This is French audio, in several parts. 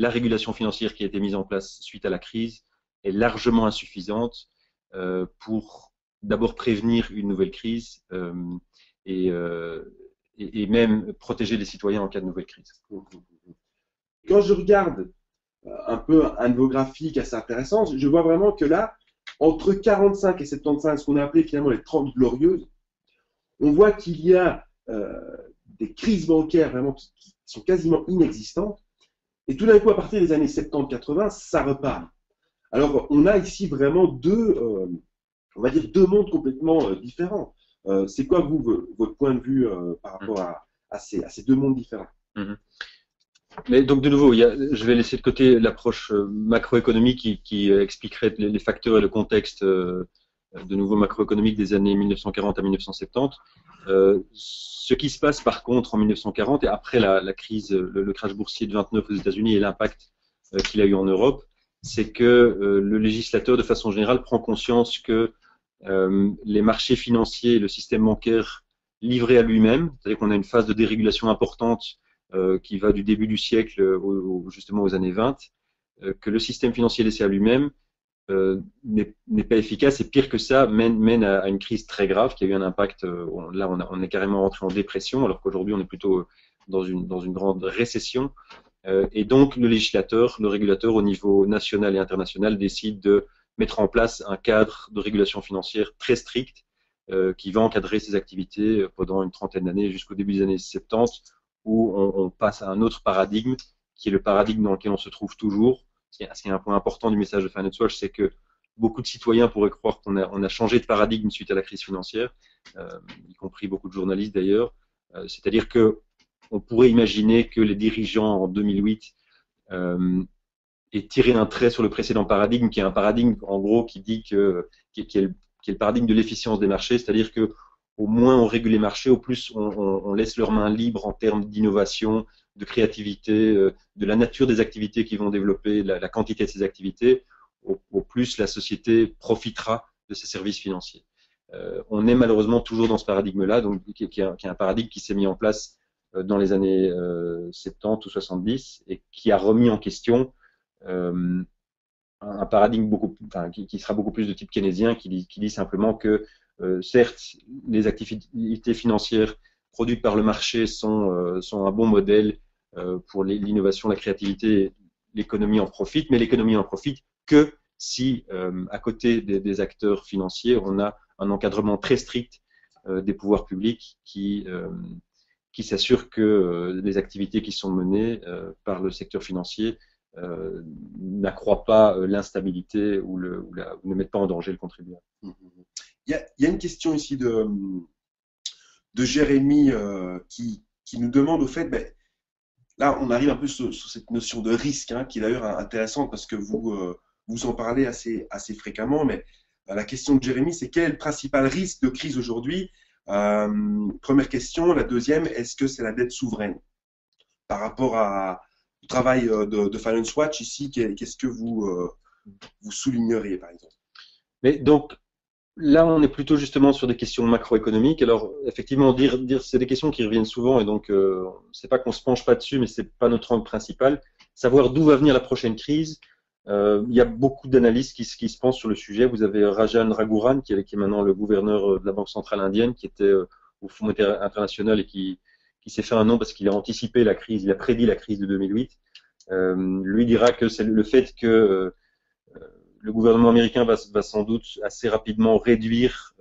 la régulation financière qui a été mise en place suite à la crise est largement insuffisante pour d'abord prévenir une nouvelle crise et, euh, et même protéger les citoyens en cas de nouvelle crise. Quand je regarde un peu un niveau graphique assez intéressant, je vois vraiment que là, entre 45 et 75, ce qu'on a appelé finalement les 30 glorieuses, on voit qu'il y a des crises bancaires vraiment qui sont quasiment inexistantes. Et tout d'un coup, à partir des années 70-80, ça repart. Alors, on a ici vraiment on va dire deux mondes complètement différents. C'est quoi, vous, votre point de vue par rapport à ces deux mondes différents? Mais donc de nouveau, je vais laisser de côté l'approche macroéconomique qui expliquerait les facteurs et le contexte de nouveau macroéconomique des années 1940 à 1970. Ce qui se passe par contre en 1940 et après la crise, le crash boursier de 29 aux États-Unis et l'impact qu'il a eu en Europe, c'est que le législateur de façon générale prend conscience que les marchés financiers et le système bancaire livré à lui-même, c'est-à-dire qu'on a une phase de dérégulation importante qui va du début du siècle justement aux années 20, que le système financier laissé à lui-même n'est pas efficace et pire que ça, mène à une crise très grave qui a eu un impact. Là, on est carrément rentré en dépression, alors qu'aujourd'hui, on est plutôt dans une grande récession. Et donc, le législateur, le régulateur au niveau national et international décide de mettre en place un cadre de régulation financière très strict qui va encadrer ces activités pendant une trentaine d'années jusqu'au début des années 70 où on passe à un autre paradigme qui est le paradigme dans lequel on se trouve toujours. Ce qui est un point important du message de Finance Watch, c'est que beaucoup de citoyens pourraient croire qu'on a changé de paradigme suite à la crise financière, y compris beaucoup de journalistes d'ailleurs. C'est-à-dire que on pourrait imaginer que les dirigeants en 2008 aient tiré un trait sur le précédent paradigme, qui est un paradigme en gros qui dit qui est le paradigme de l'efficience des marchés, c'est-à-dire que au moins on régule les marchés, au plus on laisse leurs mains libres en termes d'innovation, de créativité, de la nature des activités qu'ils vont développer, la quantité de ces activités, au plus la société profitera de ces services financiers. On est malheureusement toujours dans ce paradigme-là, donc qui est un paradigme qui s'est mis en place dans les années 70 ou 70 et qui a remis en question un paradigme qui sera beaucoup plus de type keynésien, qui dit simplement que certes, les activités financières produites par le marché sont un bon modèle pour l'innovation, la créativité, l'économie en profite, mais l'économie en profite que si, à côté des acteurs financiers, on a un encadrement très strict des pouvoirs publics qui s'assure que les activités qui sont menées par le secteur financier n'accroît pas l'instabilité ou ne mettent pas en danger le contribuable. Il y a une question ici de Jérémy qui nous demande au fait, là on arrive un peu sur cette notion de risque qui est d'ailleurs intéressante parce que vous en parlez assez fréquemment, mais la question de Jérémy c'est quel est le principal risque de crise aujourd'hui? Première question. La deuxième, est-ce que c'est la dette souveraine? Par rapport au travail de Finance Watch ici, qu'est-ce que vous souligneriez par exemple? Mais donc, là, on est plutôt justement sur des questions macroéconomiques. Alors, effectivement, c'est des questions qui reviennent souvent et donc, c'est pas qu'on se penche pas dessus, mais c'est pas notre angle principal. Savoir d'où va venir la prochaine crise. Il y a beaucoup d'analystes qui se pensent sur le sujet. Vous avez Rajan Raghuram, qui est maintenant le gouverneur de la Banque centrale indienne, qui était au Fonds monétaire international et qui s'est fait un nom parce qu'il a anticipé la crise, il a prédit la crise de 2008. Lui dira que c'est le fait que le gouvernement américain va sans doute assez rapidement réduire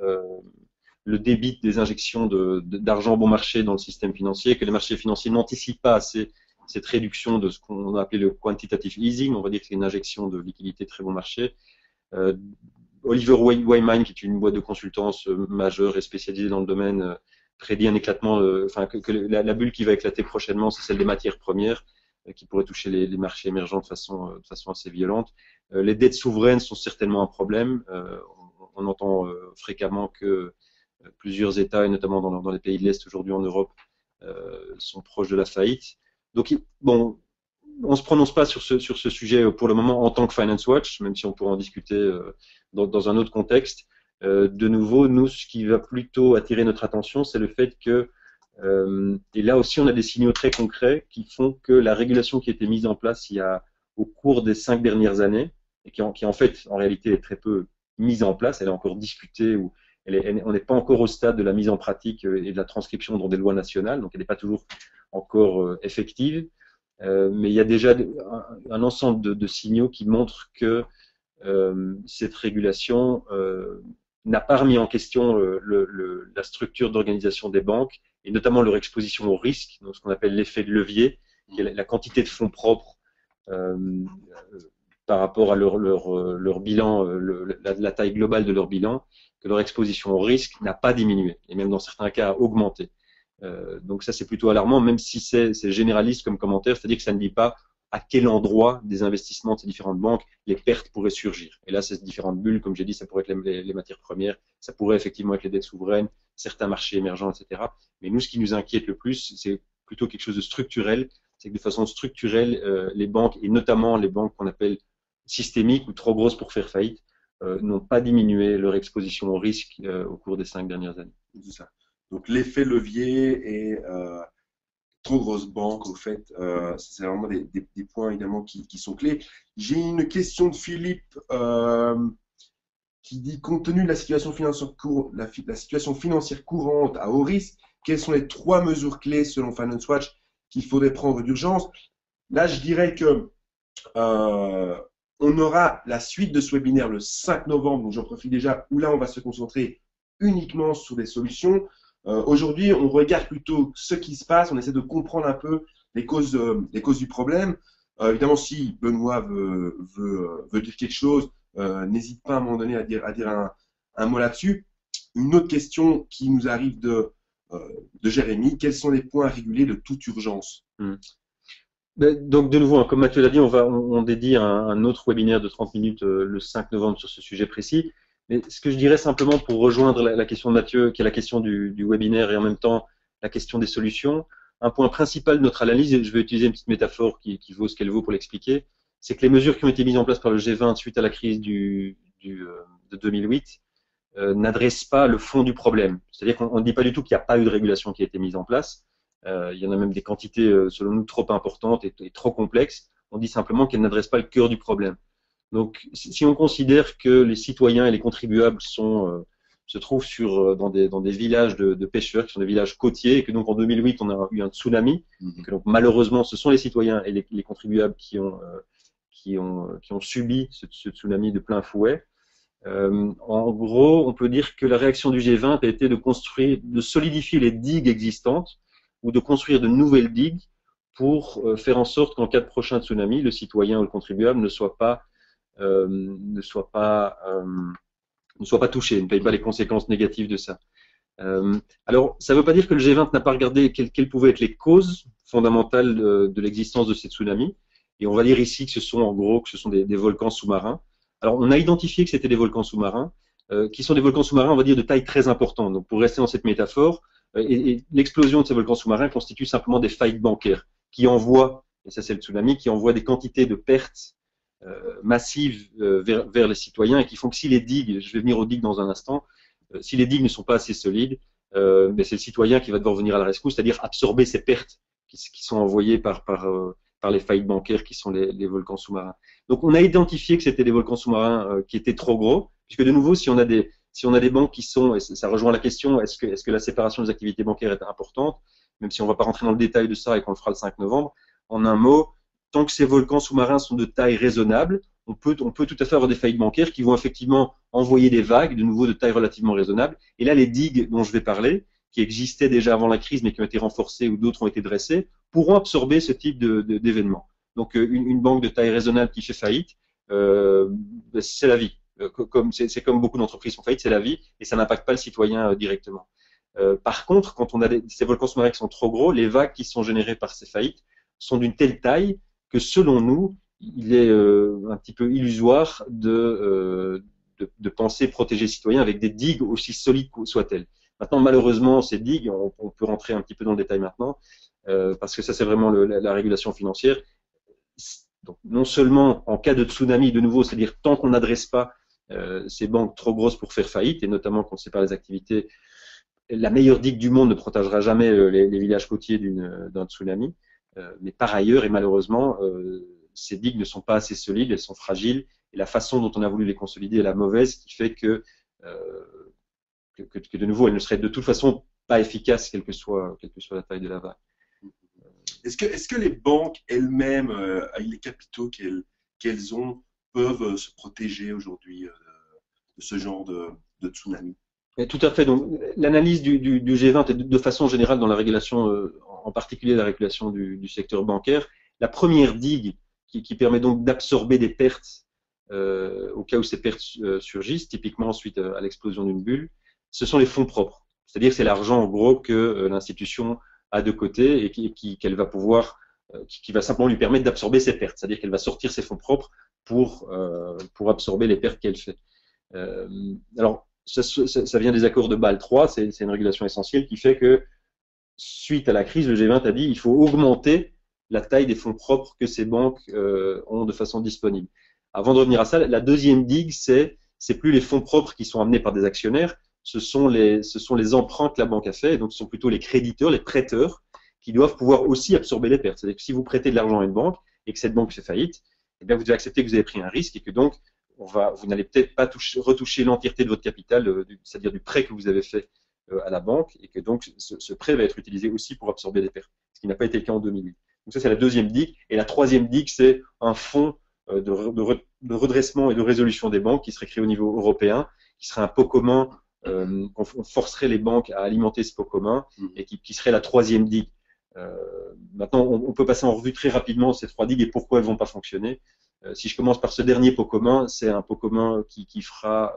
le débit des injections d'argent bon marché dans le système financier, que les marchés financiers n'anticipent pas assez cette réduction de ce qu'on a appelé le quantitative easing, on va dire que c'est une injection de liquidité très bon marché. Oliver Wyman, qui est une boîte de consultance majeure et spécialisée dans le domaine, prédit un éclatement, que la bulle qui va éclater prochainement, c'est celle des matières premières, qui pourrait toucher les marchés émergents de façon assez violente. Les dettes souveraines sont certainement un problème. On entend fréquemment que plusieurs États, et notamment dans les pays de l'Est aujourd'hui en Europe, sont proches de la faillite. Donc, bon, on ne se prononce pas sur ce sujet pour le moment en tant que Finance Watch, même si on pourra en discuter dans un autre contexte. De nouveau, nous, ce qui va plutôt attirer notre attention, c'est le fait que, et là aussi on a des signaux très concrets qui font que la régulation qui a été mise en place il y a au cours des 5 dernières années, et qui en fait, en réalité, est très peu mise en place. Elle est encore discutée, ou on n'est pas encore au stade de la mise en pratique et de la transcription dans des lois nationales, donc elle n'est pas toujours encore effective. Mais il y a déjà un ensemble de signaux qui montrent que cette régulation n'a pas remis en question la structure d'organisation des banques et notamment leur exposition au risque, donc ce qu'on appelle l'effet de levier, qui est la quantité de fonds propres par rapport à leur bilan, la taille globale de leur bilan, que leur exposition au risque n'a pas diminué et même dans certains cas a augmenté. Donc ça c'est plutôt alarmant, même si c'est généraliste comme commentaire, c'est-à-dire que ça ne dit pas à quel endroit des investissements de ces différentes banques les pertes pourraient surgir. Et là, c'est différentes bulles, comme j'ai dit, ça pourrait être les matières premières, ça pourrait effectivement être les dettes souveraines, certains marchés émergents, etc. Mais nous, ce qui nous inquiète le plus, c'est plutôt quelque chose de structurel, c'est que de façon structurelle, les banques, et notamment les banques qu'on appelle systémiques ou trop grosses pour faire faillite, n'ont pas diminué leur exposition au risque au cours des 5 dernières années. C'est ça. Donc l'effet levier et trop grosses banques, au fait, c'est vraiment des points évidemment qui sont clés. J'ai une question de Philippe qui dit, compte tenu de la situation financière courante à haut risque, quelles sont les 3 mesures clés selon Finance Watch qu'il faudrait prendre d'urgence? Là, je dirais que on aura la suite de ce webinaire le 5 novembre, donc j'en profite déjà, où là on va se concentrer uniquement sur des solutions. Aujourd'hui, on regarde plutôt ce qui se passe, on essaie de comprendre un peu les causes du problème. Évidemment, si Benoît veut dire quelque chose, n'hésite pas à un moment donné à dire un mot là-dessus. Une autre question qui nous arrive de Jérémy, quels sont les points à réguler de toute urgence? Donc de nouveau, hein, comme Mathieu l'a dit, on dédie un autre webinaire de 30 minutes le 5 novembre sur ce sujet précis. Mais ce que je dirais simplement pour rejoindre la question de Mathieu, qui est la question du webinaire et en même temps la question des solutions, un point principal de notre analyse, et je vais utiliser une petite métaphore qui vaut ce qu'elle vaut pour l'expliquer, c'est que les mesures qui ont été mises en place par le G20 suite à la crise de 2008 n'adressent pas le fond du problème. C'est-à-dire qu'on ne dit pas du tout qu'il n'y a pas eu de régulation qui a été mise en place. Il y en a même des quantités, selon nous, trop importantes et trop complexes. On dit simplement qu'elles n'adressent pas le cœur du problème. Donc, si on considère que les citoyens et les contribuables se trouvent dans des villages de pêcheurs, qui sont des villages côtiers, et que donc en 2008, on a eu un tsunami, et que donc malheureusement, ce sont les citoyens et les contribuables qui ont subi ce tsunami de plein fouet. En gros, on peut dire que la réaction du G20 a été de solidifier les digues existantes ou de construire de nouvelles digues pour faire en sorte qu'en cas de prochain tsunami, le citoyen ou le contribuable ne soit pas touché, ne paye pas les conséquences négatives de ça. Alors, ça ne veut pas dire que le G20 n'a pas regardé quelles pouvaient être les causes fondamentales de l'existence de ces tsunamis. Et on va dire ici que ce sont des volcans sous-marins. Alors, on a identifié que c'était des volcans sous-marins, qui sont des volcans sous-marins, on va dire, de taille très importante. Donc, pour rester dans cette métaphore, et l'explosion de ces volcans sous-marins constitue simplement des faillites bancaires qui envoient, et ça c'est le tsunami, qui envoie des quantités de pertes massives vers les citoyens et qui font que si les digues, je vais venir aux digues dans un instant, si les digues ne sont pas assez solides, mais c'est le citoyen qui va devoir venir à la rescousse, c'est-à-dire absorber ces pertes qui sont envoyées par les faillites bancaires qui sont les volcans sous-marins. Donc on a identifié que c'était des volcans sous-marins qui étaient trop gros, puisque de nouveau, si on a des banques qui sont, et ça rejoint la question, est-ce que la séparation des activités bancaires est importante, même si on ne va pas rentrer dans le détail de ça et qu'on le fera le 5 novembre, en un mot, tant que ces volcans sous-marins sont de taille raisonnable, on peut tout à fait avoir des faillites bancaires qui vont effectivement envoyer des vagues, de nouveau de taille relativement raisonnable. Et là, les digues dont je vais parler, qui existaient déjà avant la crise mais qui ont été renforcées ou d'autres ont été dressées, pourront absorber ce type d'événements. Donc une banque de taille raisonnable qui fait faillite, c'est la vie. C'est comme beaucoup d'entreprises font faillite, c'est la vie et ça n'impacte pas le citoyen directement. Par contre, quand on a ces volcans sous-marins qui sont trop gros, les vagues qui sont générées par ces faillites sont d'une telle taille que selon nous, il est un petit peu illusoire de penser protéger les citoyens avec des digues aussi solides soient-elles. Maintenant, malheureusement, ces digues, on peut rentrer un petit peu dans le détail maintenant, parce que ça c'est vraiment la régulation financière. Donc, non seulement en cas de tsunami, de nouveau, c'est-à-dire tant qu'on n'adresse pas ces banques trop grosses pour faire faillite, et notamment quand c'est pas les activités, la meilleure digue du monde ne protégera jamais les villages côtiers d'un tsunami. Mais par ailleurs, et malheureusement, ces digues ne sont pas assez solides, elles sont fragiles, et la façon dont on a voulu les consolider est la mauvaise, qui fait que de nouveau, elles ne seraient de toute façon pas efficaces, quelle que soit la taille de la vague. Est-ce que les banques elles-mêmes, avec les capitaux qu'elles ont, peuvent se protéger aujourd'hui de ce genre de tsunami? Et tout à fait. Donc, l'analyse du G20 et de façon générale dans la régulation, en particulier la régulation du secteur bancaire, la première digue qui permet donc d'absorber des pertes au cas où ces pertes surgissent, typiquement suite à l'explosion d'une bulle, ce sont les fonds propres. C'est-à-dire que c'est l'argent en gros que l'institution a de côté et qu'elle va pouvoir, qui va simplement lui permettre d'absorber ses pertes. C'est-à-dire qu'elle va sortir ses fonds propres pour absorber les pertes qu'elle fait. Alors, ça vient des accords de Bâle 3, c'est une régulation essentielle qui fait que, suite à la crise, le G20 a dit qu'il faut augmenter la taille des fonds propres que ces banques ont de façon disponible. Avant de revenir à ça, la deuxième digue, c'est plus les fonds propres qui sont amenés par des actionnaires, ce sont les emprunts que la banque a fait, et donc ce sont plutôt les créditeurs, les prêteurs, qui doivent pouvoir aussi absorber les pertes. C'est-à-dire que si vous prêtez de l'argent à une banque et que cette banque fait faillite, eh bien vous devez accepter que vous avez pris un risque et que donc vous n'allez peut-être pas retoucher l'entièreté de votre capital, c'est-à-dire du prêt que vous avez fait à la banque, et que donc ce prêt va être utilisé aussi pour absorber les pertes, ce qui n'a pas été le cas en 2008. Donc ça, c'est la deuxième digue. Et la troisième digue, c'est un fonds de redressement et de résolution des banques qui serait créé au niveau européen, qui serait un pot commun, qu'on forcerait les banques à alimenter ce pot commun, et qui serait la troisième digue. Maintenant, on peut passer en revue très rapidement ces trois digues et pourquoi elles ne vont pas fonctionner. Si je commence par ce dernier pot commun, c'est un pot commun qui fera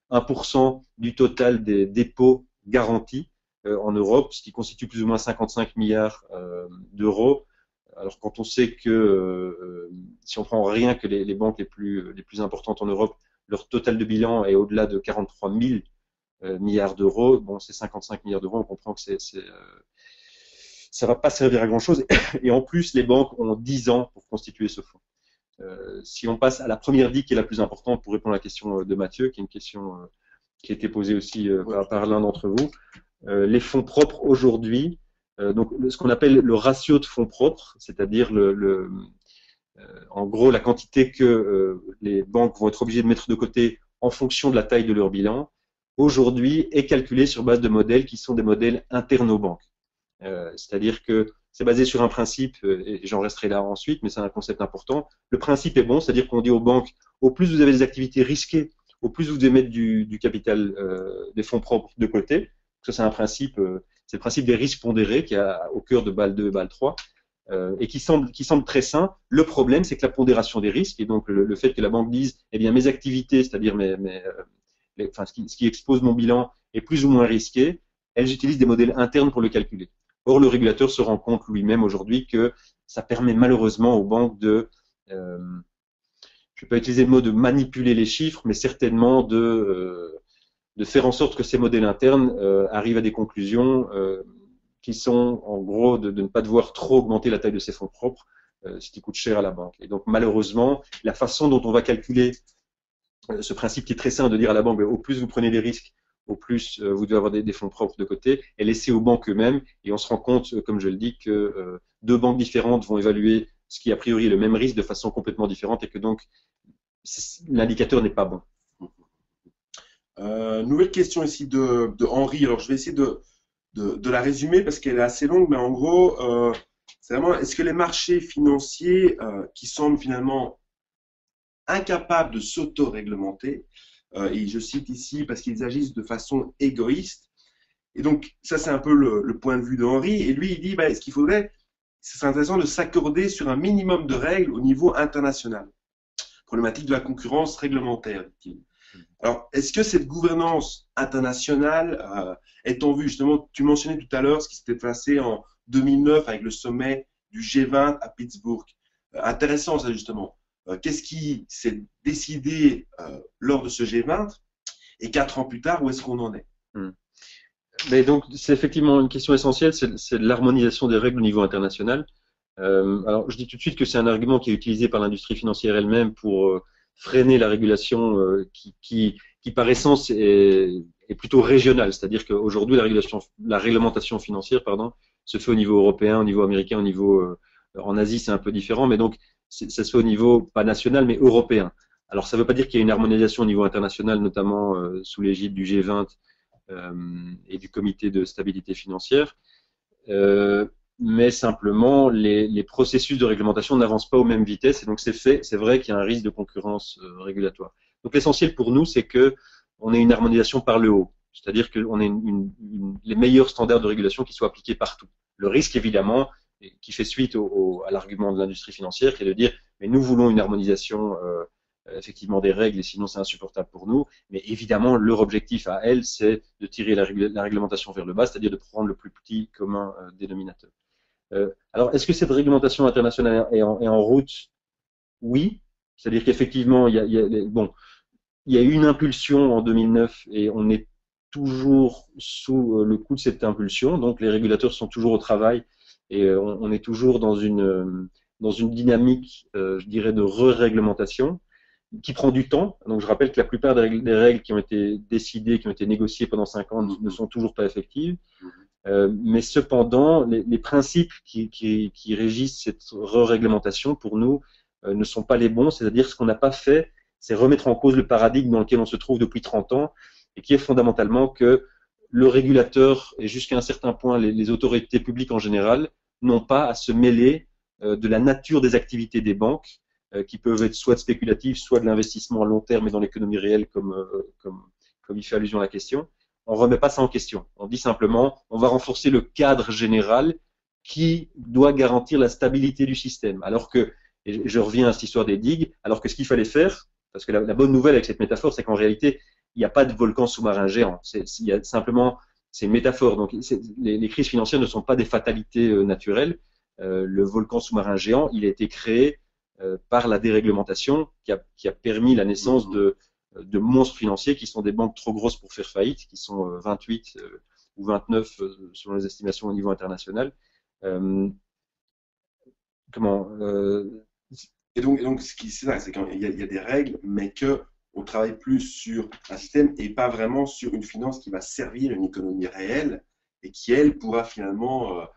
1% du total des dépôts garantis en Europe, ce qui constitue plus ou moins 55 milliards d'euros. Alors quand on sait que si on prend rien que les banques les plus importantes en Europe, leur total de bilan est au-delà de 43 000 milliards d'euros, bon, c'est 55 milliards d'euros, on comprend que ça va pas servir à grand-chose. Et en plus, les banques ont 10 ans pour constituer ce fonds. Si on passe à la première digue qui est la plus importante pour répondre à la question de Mathieu, qui est une question qui a été posée aussi par l'un d'entre vous, les fonds propres aujourd'hui, donc ce qu'on appelle le ratio de fonds propres, c'est-à-dire en gros la quantité que les banques vont être obligées de mettre de côté en fonction de la taille de leur bilan, aujourd'hui est calculé sur base de modèles qui sont des modèles internes aux banques. C'est-à-dire que c'est basé sur un principe, et j'en resterai là ensuite, mais c'est un concept important. Le principe est bon, c'est-à-dire qu'on dit aux banques, au plus vous avez des activités risquées, au plus vous devez mettre du capital, des fonds propres de côté. Ça, c'est un principe, c'est le principe des risques pondérés qui est au cœur de Bâle 2 et Bâle 3, et qui semble très sain. Le problème, c'est que la pondération des risques, et donc le fait que la banque dise, eh bien, mes activités, c'est-à-dire ce qui expose mon bilan, est plus ou moins risqué, elles utilisent des modèles internes pour le calculer. Or, le régulateur se rend compte lui-même aujourd'hui que ça permet malheureusement aux banques je ne vais pas utiliser le mot de manipuler les chiffres, mais certainement de faire en sorte que ces modèles internes arrivent à des conclusions qui sont en gros de ne pas devoir trop augmenter la taille de ses fonds propres, ce qui coûte cher à la banque. Et donc malheureusement, la façon dont on va calculer ce principe qui est très sain de dire à la banque, au plus vous prenez des risques, au plus vous devez avoir des fonds propres de côté, et laisser aux banques eux-mêmes. Et on se rend compte, comme je le dis, que deux banques différentes vont évaluer ce qui a priori est le même risque de façon complètement différente, et que donc l'indicateur n'est pas bon. Nouvelle question ici de Henri. Alors je vais essayer de la résumer parce qu'elle est assez longue, mais en gros, c'est vraiment, est-ce que les marchés financiers qui semblent finalement incapables de s'auto-réglementer, et je cite ici parce qu'ils agissent de façon égoïste. Et donc, ça, c'est un peu le point de vue d'Henri. Et lui, il dit, ce qu'il faudrait, ce serait intéressant de s'accorder sur un minimum de règles au niveau international. Problématique de la concurrence réglementaire, dit-il. Alors, est-ce que cette gouvernance internationale est en vue? Justement, tu mentionnais tout à l'heure ce qui s'était passé en 2009 avec le sommet du G20 à Pittsburgh. Intéressant, ça, justement. Qu'est-ce qui s'est décidé lors de ce G20 et 4 ans plus tard, où est-ce qu'on en est? Mais donc, c'est effectivement une question essentielle, c'est de l'harmonisation des règles au niveau international. Alors, je dis tout de suite que c'est un argument qui est utilisé par l'industrie financière elle-même pour freiner la régulation qui par essence est plutôt régionale. C'est-à-dire qu'aujourd'hui, la réglementation financière, se fait au niveau européen, au niveau américain, en Asie, c'est un peu différent. Mais donc, ça se fait au niveau, pas national, mais européen. Alors, ça ne veut pas dire qu'il y a une harmonisation au niveau international, notamment sous l'égide du G20 et du Comité de stabilité financière. Mais simplement, les processus de réglementation n'avancent pas aux mêmes vitesses, et donc c'est vrai qu'il y a un risque de concurrence régulatoire. Donc l'essentiel pour nous, c'est que on ait une harmonisation par le haut, c'est-à-dire qu'on ait les meilleurs standards de régulation qui soient appliqués partout. Le risque, évidemment, qui fait suite à l'argument de l'industrie financière, qui est de dire, mais nous voulons une harmonisation effectivement des règles, et sinon c'est insupportable pour nous. Mais évidemment, leur objectif à elle, c'est de tirer la réglementation vers le bas, c'est-à-dire de prendre le plus petit commun dénominateur. Alors, est-ce que cette réglementation internationale est en route? Oui. C'est-à-dire qu'effectivement, il y a eu une impulsion en 2009 et on est toujours sous le coup de cette impulsion. Donc, les régulateurs sont toujours au travail et on est toujours dans une dynamique, je dirais, de re-réglementation qui prend du temps. Donc, je rappelle que la plupart des règles qui ont été décidées, qui ont été négociées pendant 5 ans ne sont toujours pas effectives. Mais cependant, les principes qui régissent cette re-réglementation, pour nous, ne sont pas les bons. C'est-à-dire, ce qu'on n'a pas fait, c'est remettre en cause le paradigme dans lequel on se trouve depuis 30 ans, et qui est fondamentalement que le régulateur, et jusqu'à un certain point, les autorités publiques en général, n'ont pas à se mêler de la nature des activités des banques, qui peuvent être soit spéculatives, soit de l'investissement à long terme et dans l'économie réelle, comme il fait allusion à la question. On ne remet pas ça en question. On dit simplement, on va renforcer le cadre général qui doit garantir la stabilité du système. Alors que, et je reviens à cette histoire des digues, alors que ce qu'il fallait faire, parce que la bonne nouvelle avec cette métaphore, c'est qu'en réalité, il n'y a pas de volcan sous-marin géant. Il y a simplement, c'est une métaphore. Donc, les crises financières ne sont pas des fatalités naturelles. Le volcan sous-marin géant, il a été créé par la déréglementation qui a permis la naissance de monstres financiers qui sont des banques trop grosses pour faire faillite, qui sont 28 ou 29 selon les estimations au niveau international. Et donc ce qui c'est ça, c'est qu'il y a des règles, mais que on travaille plus sur un système et pas vraiment sur une finance qui va servir une économie réelle et qui, elle, pourra finalement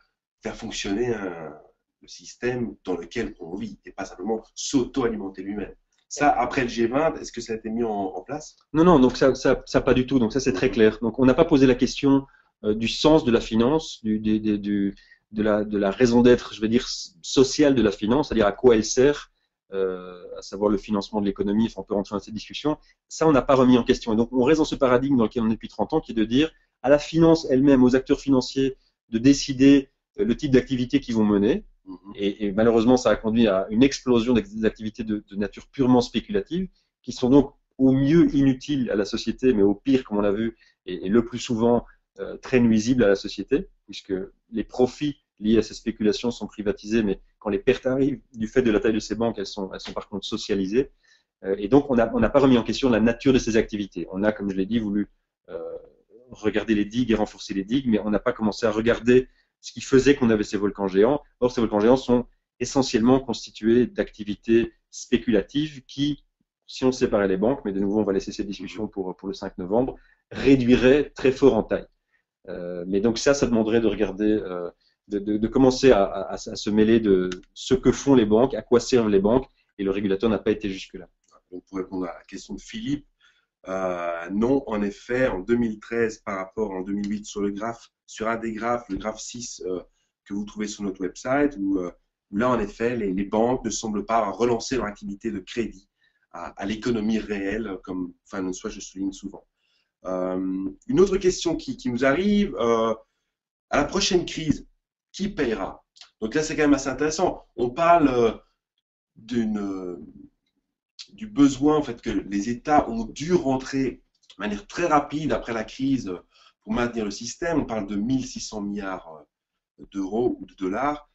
faire fonctionner le système dans lequel on vit et pas simplement s'auto-alimenter lui-même. Ça, après le G20, est-ce que ça a été mis en place? Non, donc ça pas du tout. Donc ça, c'est très clair. Donc on n'a pas posé la question du sens de la finance, de la raison d'être, je vais dire, sociale de la finance, c'est-à-dire à quoi elle sert, à savoir le financement de l'économie. Enfin, on peut rentrer dans cette discussion. Ça, on n'a pas remis en question. Et donc on reste dans ce paradigme dans lequel on est depuis 30 ans, qui est de dire à la finance elle-même, aux acteurs financiers, de décider le type d'activité qu'ils vont mener. Et malheureusement, ça a conduit à une explosion des activités de nature purement spéculative, qui sont donc au mieux inutiles à la société, mais au pire, comme on l'a vu, et le plus souvent très nuisibles à la société, puisque les profits liés à ces spéculations sont privatisés, mais quand les pertes arrivent du fait de la taille de ces banques, elles sont par contre socialisées. Et donc, on n'a pas remis en question la nature de ces activités. On a, comme je l'ai dit, voulu regarder les digues et renforcer les digues, mais on n'a pas commencé à regarder ce qui faisait qu'on avait ces volcans géants. Or, ces volcans géants sont essentiellement constitués d'activités spéculatives qui, si on séparait les banques, mais de nouveau, on va laisser cette discussion pour le 5 novembre, réduiraient très fort en taille. Mais donc ça demanderait de regarder, de commencer à se mêler de ce que font les banques, à quoi servent les banques, et le régulateur n'a pas été jusque-là. Donc, pour répondre à la question de Philippe, non, en effet, en 2013 par rapport en 2008 sur un des graphes, le graphe 6 que vous trouvez sur notre website, où là, en effet, les banques ne semblent pas relancer leur activité de crédit à l'économie réelle, comme Finance Watch je souligne souvent. Une autre question qui nous arrive, à la prochaine crise, qui payera? Donc là, c'est quand même assez intéressant. On parle du besoin en fait, que les États ont dû rentrer de manière très rapide après la crise pour maintenir le système. On parle de 1600 milliards d'euros ou de dollars.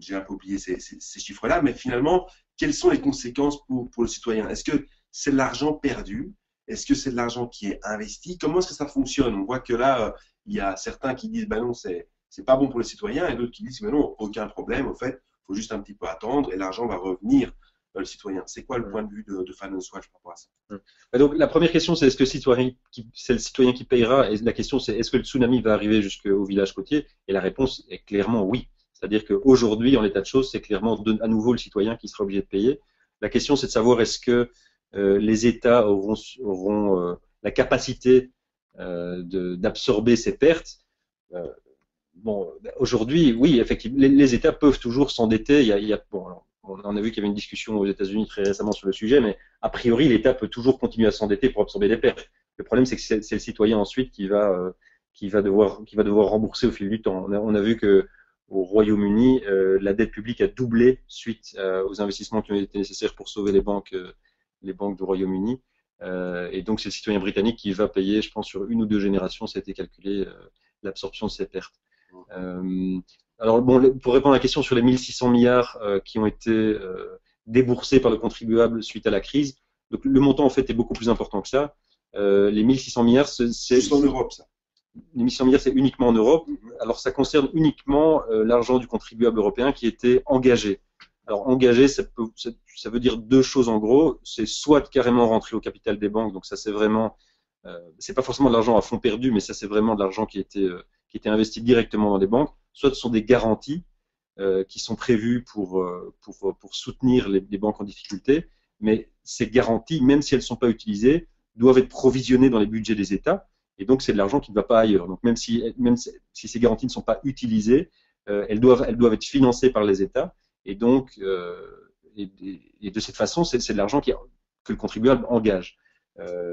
J'ai un peu oublié ces chiffres-là, mais finalement, quelles sont les conséquences pour le citoyen? Est-ce que c'est de l'argent perdu? Est-ce que c'est de l'argent qui est investi? Comment est-ce que ça fonctionne? On voit que là, il y a certains qui disent ben non, c'est pas bon pour le citoyen, et d'autres qui disent ben non, aucun problème, au fait, il faut juste un petit peu attendre et l'argent va revenir le citoyen. C'est quoi le point de vue de Finance Watch par rapport à ça? Donc la première question, c'est est-ce que c'est le citoyen qui payera? Et la question, c'est est-ce que le tsunami va arriver jusqu'au village côtier? Et la réponse est clairement oui. C'est-à-dire qu'aujourd'hui, en l'état de choses, c'est clairement à nouveau le citoyen qui sera obligé de payer. La question, c'est de savoir est-ce que les États auront la capacité d'absorber ces pertes. Bon, aujourd'hui, oui, effectivement, les États peuvent toujours s'endetter. Bon, alors, on a vu qu'il y avait une discussion aux États-Unis très récemment sur le sujet, mais a priori, l'État peut toujours continuer à s'endetter pour absorber des pertes. Le problème, c'est que c'est le citoyen ensuite qui va devoir rembourser au fil du temps. On a vu que au Royaume-Uni, la dette publique a doublé suite aux investissements qui ont été nécessaires pour sauver les banques du Royaume-Uni. Et donc, c'est le citoyen britannique qui va payer, je pense, sur une ou deux générations, ça a été calculé, l'absorption de ces pertes. Alors, bon, pour répondre à la question sur les 1600 milliards qui ont été déboursés par le contribuable suite à la crise, donc le montant en fait est beaucoup plus important que ça. Les 1600 milliards, c'est en Europe, ça. Les 1600 milliards, c'est uniquement en Europe. Alors, ça concerne uniquement l'argent du contribuable européen qui était engagé. Alors, engagé, ça veut dire deux choses en gros. C'est soit carrément rentrer au capital des banques, donc ça c'est vraiment, c'est pas forcément de l'argent à fond perdu, mais ça c'est vraiment de l'argent qui était investi directement dans les banques. Soit ce sont des garanties qui sont prévues pour soutenir les banques en difficulté, mais ces garanties, même si elles ne sont pas utilisées, doivent être provisionnées dans les budgets des États. Et donc, c'est de l'argent qui ne va pas ailleurs. Donc, même si ces garanties ne sont pas utilisées, elles doivent être financées par les États. Et donc, et de cette façon, c'est de l'argent que le contribuable engage.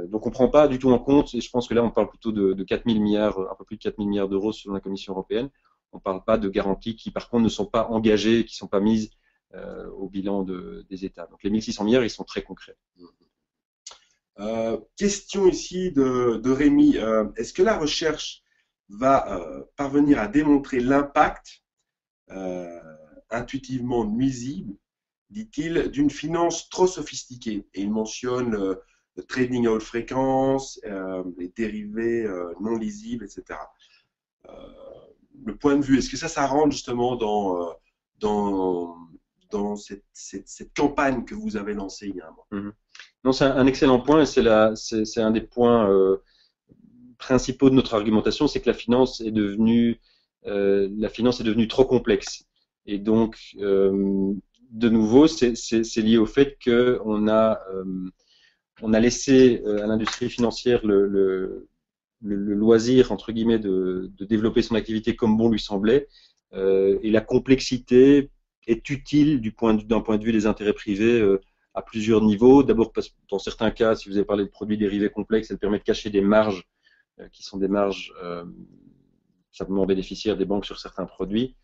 Donc, on ne prend pas du tout en compte, et je pense que là, on parle plutôt de 4 000 milliards, un peu plus de 4 000 milliards d'euros selon la Commission européenne. On ne parle pas de garanties qui, par contre, ne sont pas engagées, qui ne sont pas mises au bilan des États. Donc, les 1600 milliards, ils sont très concrets. Question ici de Rémi. Est-ce que la recherche va parvenir à démontrer l'impact intuitivement nuisible, dit-il, d'une finance trop sophistiquée? Et il mentionne le trading à haute fréquence, les dérivés non lisibles, etc. Le point de vue, est-ce que ça rentre justement dans cette campagne que vous avez lancée il y a un mois? Non, c'est un excellent point et c'est un des points principaux de notre argumentation, c'est que la finance est devenue trop complexe. Et donc, de nouveau, c'est lié au fait qu'on a laissé à l'industrie financière le loisir, entre guillemets, de développer son activité comme bon lui semblait. Et la complexité est utile d'un point de vue des intérêts privés à plusieurs niveaux. D'abord, parce que dans certains cas, si vous avez parlé de produits dérivés complexes, elle permet de cacher des marges qui sont des marges simplement bénéficiaires des banques sur certains produits.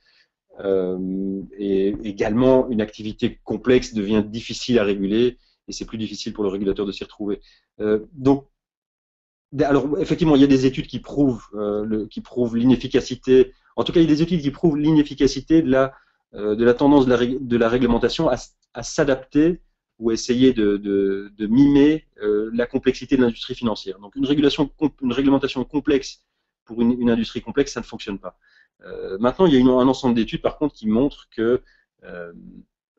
Et également, une activité complexe devient difficile à réguler et c'est plus difficile pour le régulateur de s'y retrouver. Donc, alors effectivement, il y a des études qui prouvent l'inefficacité. En tout cas, il y a des études qui prouvent l'inefficacité de la tendance de la réglementation à s'adapter ou essayer de mimer la complexité de l'industrie financière. Donc une réglementation complexe pour une industrie complexe, ça ne fonctionne pas. Maintenant, il y a un ensemble d'études, par contre, qui montrent que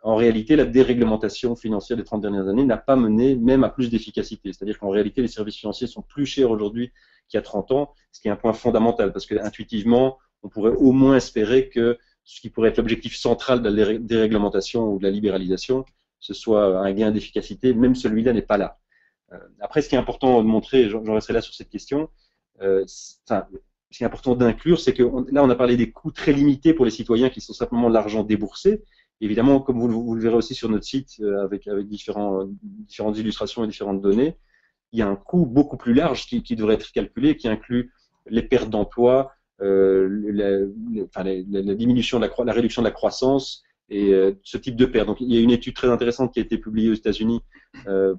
en réalité, la déréglementation financière des 30 dernières années n'a pas mené même à plus d'efficacité. C'est-à-dire qu'en réalité, les services financiers sont plus chers aujourd'hui qu'il y a 30 ans, ce qui est un point fondamental, parce que intuitivement, on pourrait au moins espérer que ce qui pourrait être l'objectif central de la déréglementation ou de la libéralisation, ce soit un gain d'efficacité, même celui-là n'est pas là. Après, ce qui est important de montrer, j'en resterai là sur cette question, ce qui est important d'inclure, c'est que là, on a parlé des coûts très limités pour les citoyens qui sont simplement l'argent déboursé. Évidemment, comme vous le verrez aussi sur notre site avec différentes illustrations et différentes données, il y a un coût beaucoup plus large qui devrait être calculé, qui inclut les pertes d'emploi, la diminution de la réduction de la croissance et ce type de pertes. Donc, il y a une étude très intéressante qui a été publiée aux États-Unis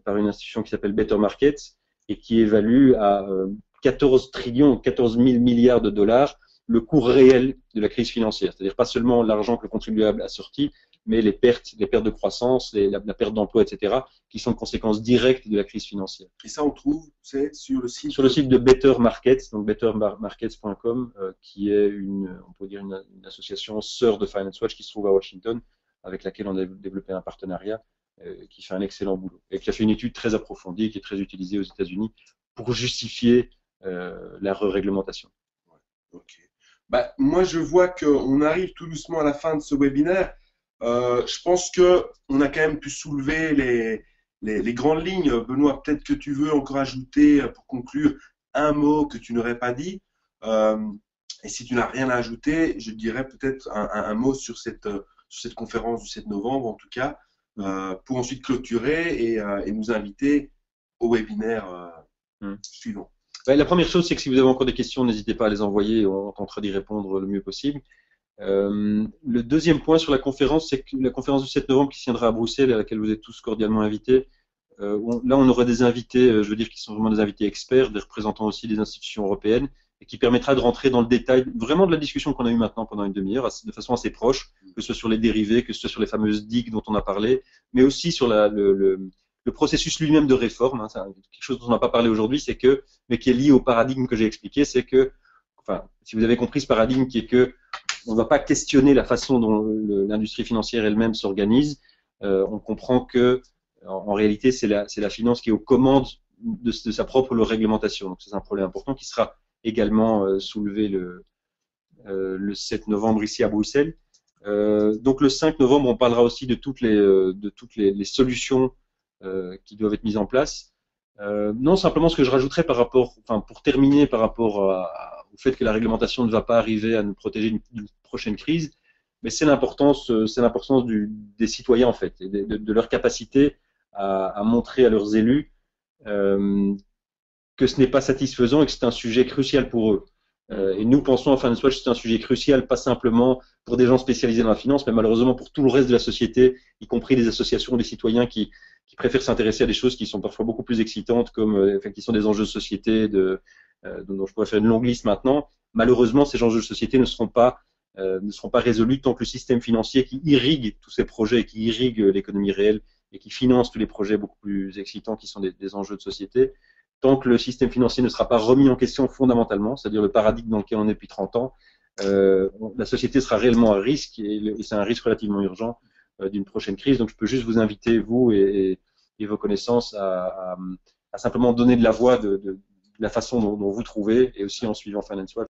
par une institution qui s'appelle Better Markets et qui évalue à 14 000 milliards de dollars le coût réel de la crise financière. C'est-à-dire pas seulement l'argent que le contribuable a sorti, mais les pertes de croissance, la perte d'emploi, etc., qui sont conséquences directes de la crise financière. Et ça, on trouve, c'est sur le site de Better Markets, donc bettermarkets.com, qui est on peut dire une association sœur de Finance Watch qui se trouve à Washington, avec laquelle on a développé un partenariat qui fait un excellent boulot et qui a fait une étude très approfondie qui est très utilisée aux États-Unis pour justifier la réglementation. Ok. Bah, moi, je vois qu'on arrive tout doucement à la fin de ce webinaire. Je pense que on a quand même pu soulever les grandes lignes. Benoît, peut-être que tu veux encore ajouter, pour conclure, un mot que tu n'aurais pas dit. Euh, et si tu n'as rien à ajouter, je dirais peut-être un mot sur cette conférence du 7 novembre, en tout cas, pour ensuite clôturer et nous inviter au webinaire suivant. Ouais, la première chose, c'est que si vous avez encore des questions, n'hésitez pas à les envoyer, on tentera d'y répondre le mieux possible. Le deuxième point sur la conférence, c'est que la conférence du 7 novembre qui se tiendra à Bruxelles, à laquelle vous êtes tous cordialement invités, là on aura des invités, je veux dire, qui sont vraiment des invités experts, des représentants aussi des institutions européennes, et qui permettra de rentrer dans le détail vraiment de la discussion qu'on a eue maintenant pendant une demi-heure, de façon assez proche, que ce soit sur les dérivés, que ce soit sur les fameuses digues dont on a parlé, mais aussi sur le processus lui-même de réforme. Hein, c'est quelque chose dont on n'a pas parlé aujourd'hui, c'est que, mais qui est lié au paradigme que j'ai expliqué, c'est que, enfin, si vous avez compris ce paradigme qui est que on ne va pas questionner la façon dont l'industrie financière elle-même s'organise. On comprend que, en réalité, c'est la finance qui est aux commandes de sa propre réglementation. Donc, c'est un problème important qui sera également soulevé le 7 novembre ici à Bruxelles. Donc, le 5 novembre, on parlera aussi de toutes les solutions qui doivent être mises en place. Non, simplement ce que je rajouterais par rapport, enfin, pour terminer par rapport au fait que la réglementation ne va pas arriver à nous protéger d'une prochaine crise, mais c'est l'importance des citoyens en fait, et de leur capacité à montrer à leurs élus que ce n'est pas satisfaisant et que c'est un sujet crucial pour eux. Et nous pensons en Finance Watch que c'est un sujet crucial, pas simplement pour des gens spécialisés dans la finance, mais malheureusement pour tout le reste de la société, y compris des associations, des citoyens qui préfèrent s'intéresser à des choses qui sont parfois beaucoup plus excitantes, comme qui sont des enjeux de société, dont je pourrais faire une longue liste maintenant. Malheureusement, ces enjeux de société ne seront pas résolus tant que le système financier qui irrigue tous ces projets, qui irrigue l'économie réelle et qui finance tous les projets beaucoup plus excitants qui sont des enjeux de société, tant que le système financier ne sera pas remis en question fondamentalement, c'est-à-dire le paradigme dans lequel on est depuis 30 ans, la société sera réellement à risque et c'est un risque relativement urgent d'une prochaine crise. Donc je peux juste vous inviter, vous et vos connaissances, à simplement donner de la voix de la façon dont vous trouvez et aussi en suivant Finance Watch.